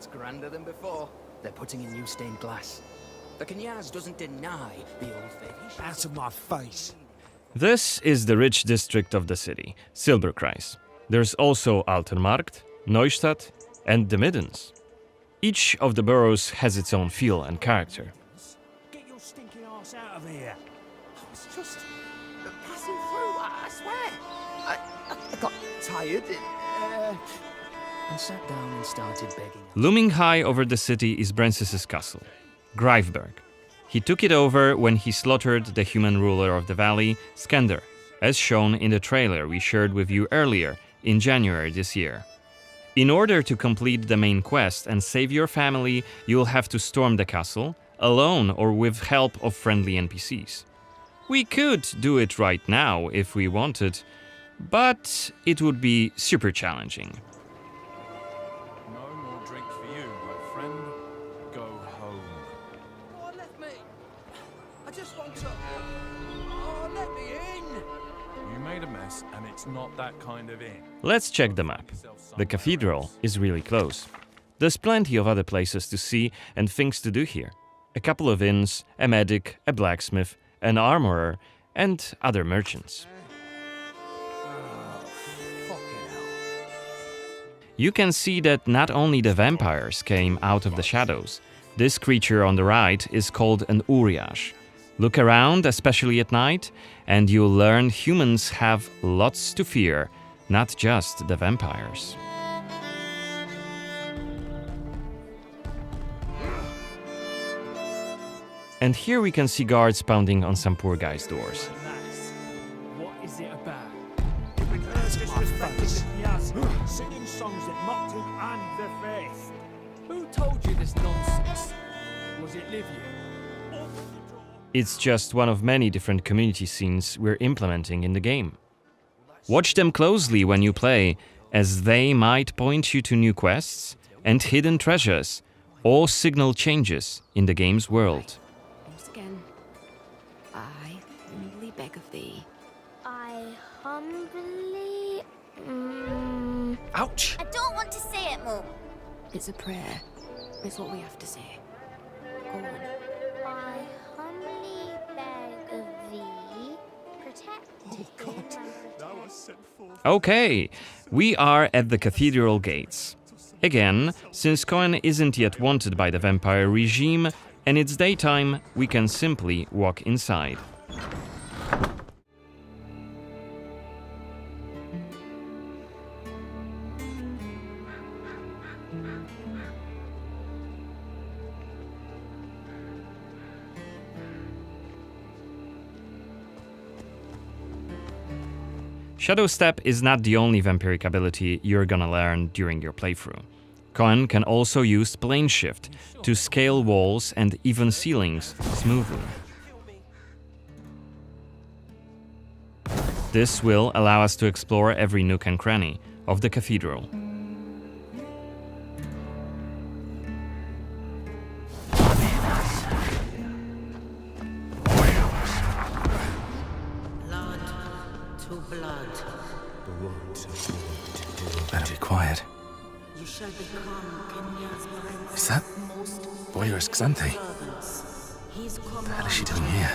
looks grander than before. They're putting in new stained glass. The Knyaz doesn't deny the old faith. Out of my face. This is the rich district of the city, Silberkreis. There's also Altenmarkt, Neustadt, and the Middens. Each of the boroughs has its own feel and character. Get your stinking ass out of here. I was just passing through, I swear. I got tired and sat down and started begging. Looming high over the city is Brensis's castle, Greifberg. He took it over when he slaughtered the human ruler of the valley, Skender, as shown in the trailer we shared with you earlier in January this year. In order to complete the main quest and save your family, you'll have to storm the castle, alone or with help of friendly NPCs. We could do it right now if we wanted, but it would be super challenging. No more drink for you, my friend. Go home. Oh, let me. I just want to. Oh, let me in. You made a mess, and it's not that kind of inn. Let's check the map. The cathedral is really close. There's plenty of other places to see and things to do here. A couple of inns, a medic, a blacksmith, an armorer, and other merchants. You can see that not only the vampires came out of the shadows. This creature on the right is called an Uriash. Look around, especially at night, and you'll learn humans have lots to fear, not just the vampires. And here we can see guards pounding on some poor guy's doors. What is it about? Disrespecting the Knyaz, singing songs that mocked him and the faith. Who told you this nonsense? Was it Livia? It's just one of many different community scenes we're implementing in the game. Watch them closely when you play, as they might point you to new quests and hidden treasures, or signal changes in the game's world. Once again, I humbly beg of thee. I humbly... Ouch! I don't want to say it, Mum. It's a prayer. It's what we have to say. Go on. I humbly beg of thee, protect him and protect Okay, we are at the cathedral gates. Again, since Coen isn't yet wanted by the vampire regime and it's daytime, we can simply walk inside. Shadow Step is not the only vampiric ability you're gonna learn during your playthrough. Coen can also use plane shift to scale walls and even ceilings smoothly. This will allow us to explore every nook and cranny of the cathedral. Better be quiet. Is that Voyeurs Xanthe? What the hell is she doing here?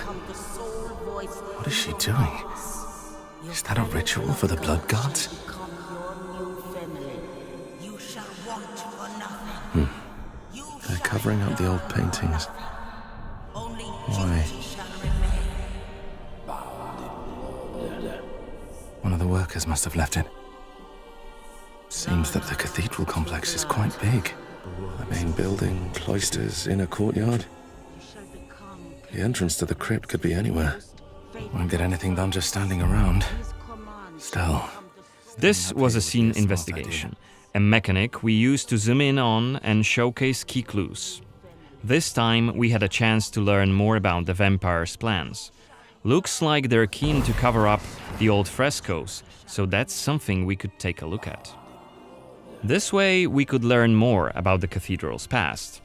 What is she doing? Is that a ritual for the blood gods? They're covering up the old paintings. Why? One of the workers must have left it. Seems that the cathedral complex is quite big. The main building, cloisters, inner courtyard. The entrance to the crypt could be anywhere. Won't get anything done just standing around. Still. This was a scene investigation, a mechanic we used to zoom in on and showcase key clues. This time we had a chance to learn more about the vampires' plans. Looks like they're keen to cover up the old frescoes, so that's something we could take a look at. This way we could learn more about the cathedral's past.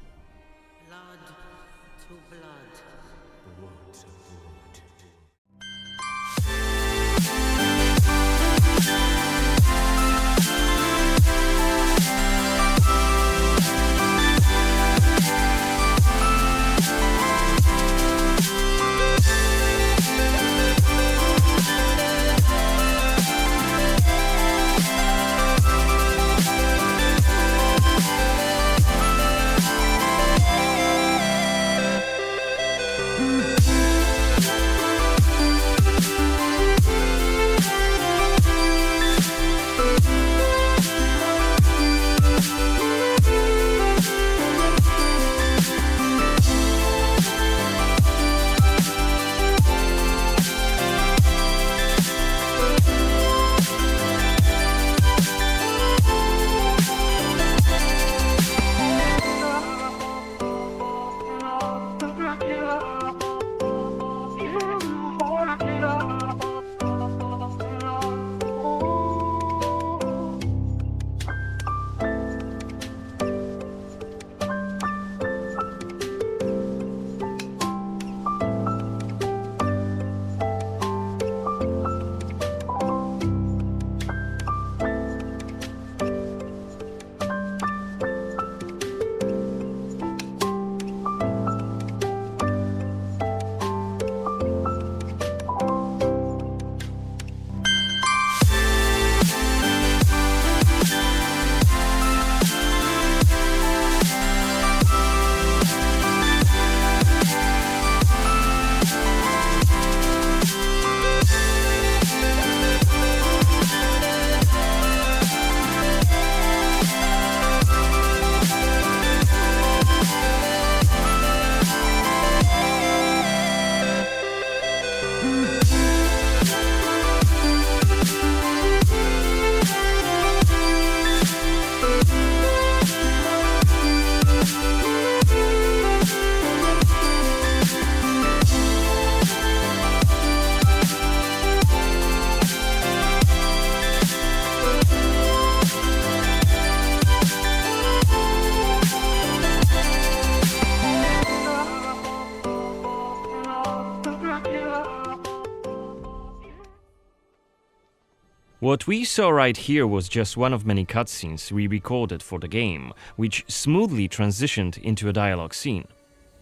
What we saw right here was just one of many cutscenes we recorded for the game, which smoothly transitioned into a dialogue scene.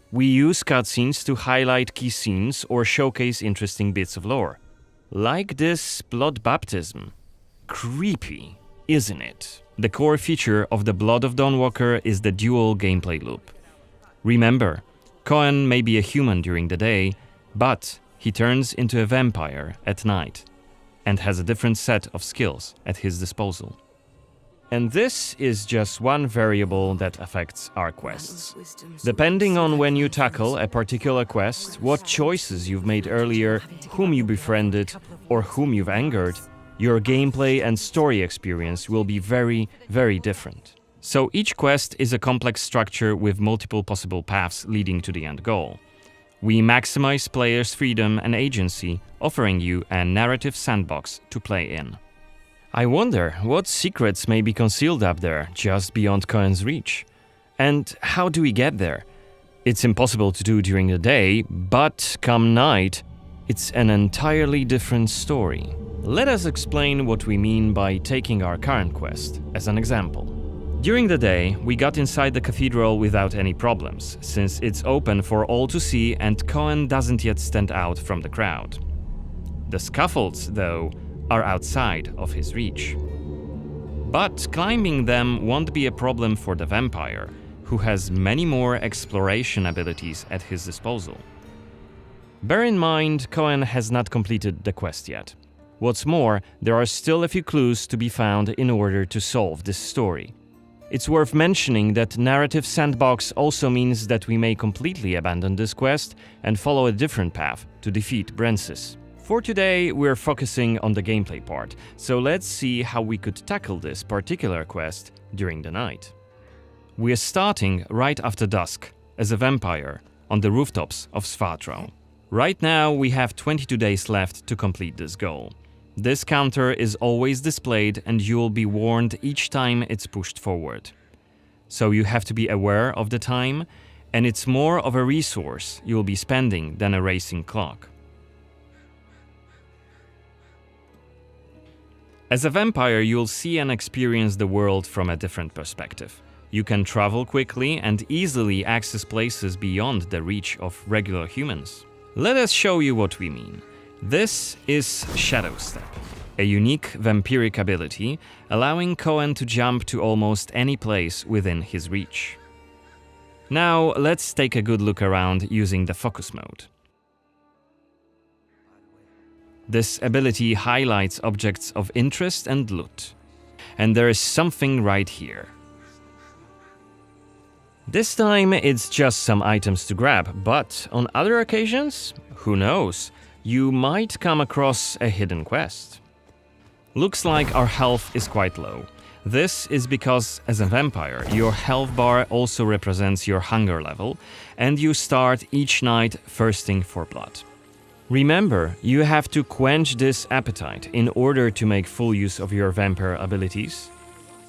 We use cutscenes to highlight key scenes or showcase interesting bits of lore. Like this blood baptism. Creepy, isn't it? The core feature of the Blood of Dawnwalker is the dual gameplay loop. Remember, Coen may be a human during the day, but he turns into a vampire at night and has a different set of skills at his disposal. And this is just one variable that affects our quests. Depending on when you tackle a particular quest, what choices you've made earlier, whom you befriended, or whom you've angered, your gameplay and story experience will be very, very different. So each quest is a complex structure with multiple possible paths leading to the end goal. We maximize players' freedom and agency, offering you a narrative sandbox to play in. I wonder what secrets may be concealed up there, just beyond Coen's reach. And how do we get there? It's impossible to do during the day, but come night, it's an entirely different story. Let us explain what we mean by taking our current quest as an example. During the day, we got inside the cathedral without any problems, since it's open for all to see and Coen doesn't yet stand out from the crowd. The scaffolds, though, are outside of his reach. But climbing them won't be a problem for the vampire, who has many more exploration abilities at his disposal. Bear in mind, Coen has not completed the quest yet. What's more, there are still a few clues to be found in order to solve this story. It's worth mentioning that narrative sandbox also means that we may completely abandon this quest and follow a different path to defeat Brensis. For today, we're focusing on the gameplay part, so let's see how we could tackle this particular quest during the night. We're starting right after dusk, as a vampire, on the rooftops of Svatro. Right now, we have 22 days left to complete this goal. This counter is always displayed and you'll be warned each time it's pushed forward. So you have to be aware of the time, and it's more of a resource you'll be spending than a racing clock. As a vampire, you'll see and experience the world from a different perspective. You can travel quickly and easily access places beyond the reach of regular humans. Let us show you what we mean. This is Shadow Step, a unique vampiric ability allowing Coen to jump to almost any place within his reach. Now let's take a good look around using the focus mode. This ability highlights objects of interest and loot. And there is something right here. This time it's just some items to grab, but on other occasions, who knows, you might come across a hidden quest. Looks like our health is quite low. This is because, as a vampire, your health bar also represents your hunger level, and you start each night thirsting for blood. Remember, you have to quench this appetite in order to make full use of your vampire abilities,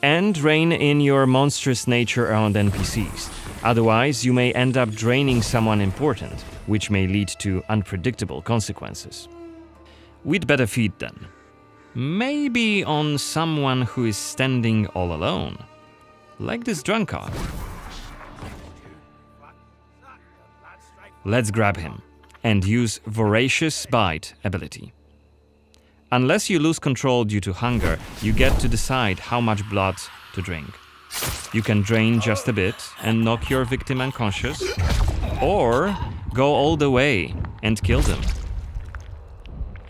and rein in your monstrous nature around NPCs. Otherwise, you may end up draining someone important, which may lead to unpredictable consequences. We'd better feed then. Maybe on someone who is standing all alone, like this drunkard. Let's grab him and use Voracious Bite ability. Unless you lose control due to hunger, you get to decide how much blood to drink. You can drain just a bit and knock your victim unconscious, or go all the way and kill them.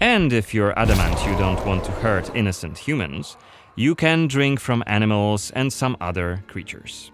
And if you're adamant you don't want to hurt innocent humans, you can drink from animals and some other creatures.